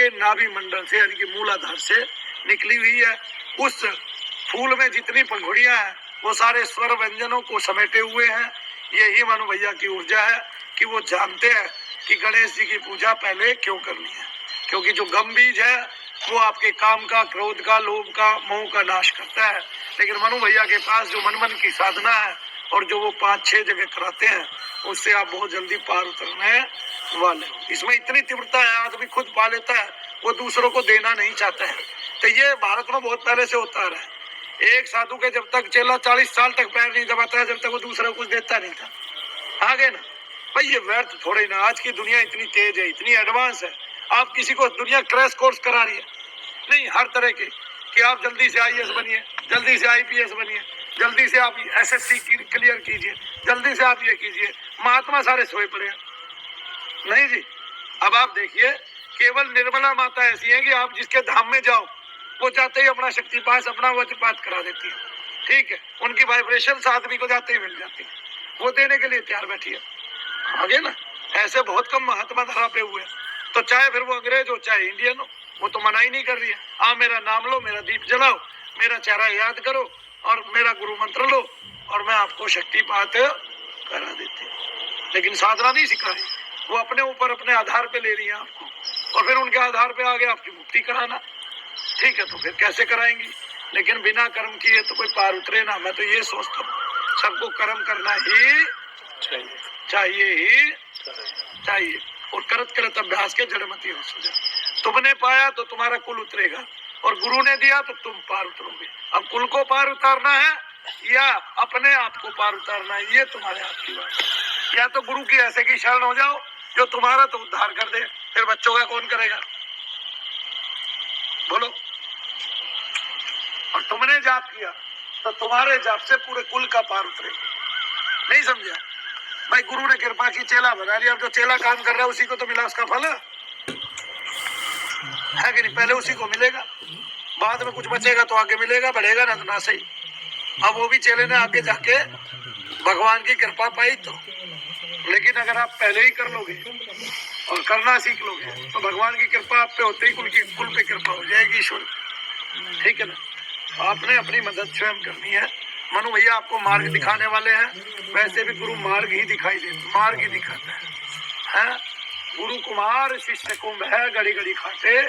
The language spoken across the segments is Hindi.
के नाभि मंडल से यानी कि मूलाधार से निकली हुई है। उस फूल में जितनी पंखुड़ियां हैं वो सारे स्वर व्यंजनों को समेटे हुए हैं। यही मनु भैया की ऊर्जा है कि वो जानते हैं कि गणेश जी की पूजा पहले क्यों करनी है, क्योंकि जो गम बीज है वो आपके काम का, क्रोध का, लोभ का, मोह का नाश करता है। लेकिन मनु भैया के पास जो मन की साधना है और जो वो 5-6 जगह कराते हैं उससे आप बहुत जल्दी पार उतरने वाले हो। इसमें इतनी तीव्रता है, आदमी खुद पा लेता है, वो दूसरों को देना नहीं चाहता है। तो ये भारत में बहुत पहले से होता रहा है। एक साधु के जब तक चेला 40 साल तक पैर नहीं दबाता है, जब तक वो दूसरा कुछ देता नहीं था। आगे ना भाई ये व्यर्थ थोड़े ना। आज की दुनिया इतनी तेज है, इतनी एडवांस है। आप किसी को दुनिया क्रैश कोर्स करा रही है नहीं, हर तरह के कि आप जल्दी से IAS बनिए, जल्दी से IPS बनिए, जल्दी से आप SSC क्लियर कीजिए, जल्दी से आप ये कीजिए। महात्मा सारे सोए पड़े हैं नहीं जी। अब आप देखिए केवल निर्मला माता ऐसी है कि आप जिसके धाम में जाओ वो जाते ही अपना शक्तिपात, अपना वज्रपात करा देती है। ठीक है, उनकी वाइब्रेशन आदमी को जाते ही मिल जाती है, वो देने के लिए तैयार बैठी है। आगे ना ऐसे बहुत कम महात्मा धरा पे हुए। तो चाहे फिर वो अंग्रेज हो चाहे इंडियन हो, वो तो मना ही नहीं कर रही है। हाँ, मेरा नाम लो, मेरा दीप जलाओ, मेरा चेहरा याद करो और मेरा गुरु मंत्र लो और मैं आपको शक्तिपात करा देती हूँ। लेकिन साधना नहीं सिखा रही, वो अपने ऊपर अपने आधार पे ले रही है आपको, और फिर उनके आधार पे आगे आपकी मुक्ति कराना। ठीक है, तो फिर कैसे कराएंगी? लेकिन बिना कर्म किए तो कोई पार उतरे ना। मैं तो ये सोचता हूँ सबको कर्म करना ही चाहिए और करत करत अभ्यास के जड़मती हो जाए। तुमने पाया तो तुम्हारा कुल उतरेगा और गुरु ने दिया तो तुम पार उतरोगे। अब कुल को पार उतारना है या अपने आप को पार उतारना है, ये तुम्हारे हाथ की बात है। या तो गुरु की ऐसे की शरण हो जाओ जो तुम्हारा तो उद्धार कर दे, फिर बच्चों का कौन करेगा बोलो। और तुमने जाप किया तो तुम्हारे जाप से पूरे कुल का पार उतरेगा। नहीं समझा भाई? गुरु ने कृपा की, चेला बना लिया। अब जो चेला काम कर रहा है उसी को तो मिला उसका फल है कि नहीं? पहले उसी को मिलेगा, बाद में कुछ बचेगा तो आगे मिलेगा, बढ़ेगा ना तो ना सही। अब वो भी चेले ने आगे जाके भगवान की कृपा पाई तो। लेकिन अगर आप पहले ही कर लोगे और करना सीख लोगे तो भगवान की कृपा आप पे होते ही कुल पे कृपा हो जाएगी ईश्वर। ठीक है ना? आपने अपनी मदद स्वयं करनी है। मनु भैया आपको मार्ग दिखाने वाले हैं। वैसे भी गुरु मार्ग ही दिखाई देता, मार्ग ही दिखाता है? गुरु कुमार शिष्य कुंभ है, घड़ी घड़ी खाते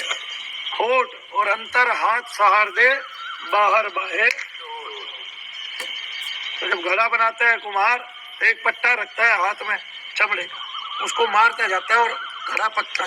खोट और अंतर हाथ सहार दे बाहर बाहे। तो जब घड़ा बनाता है कुम्हार, एक पट्टा रखता है हाथ में चमड़े का, उसको मारता जाता है और घड़ा पकता जाता है।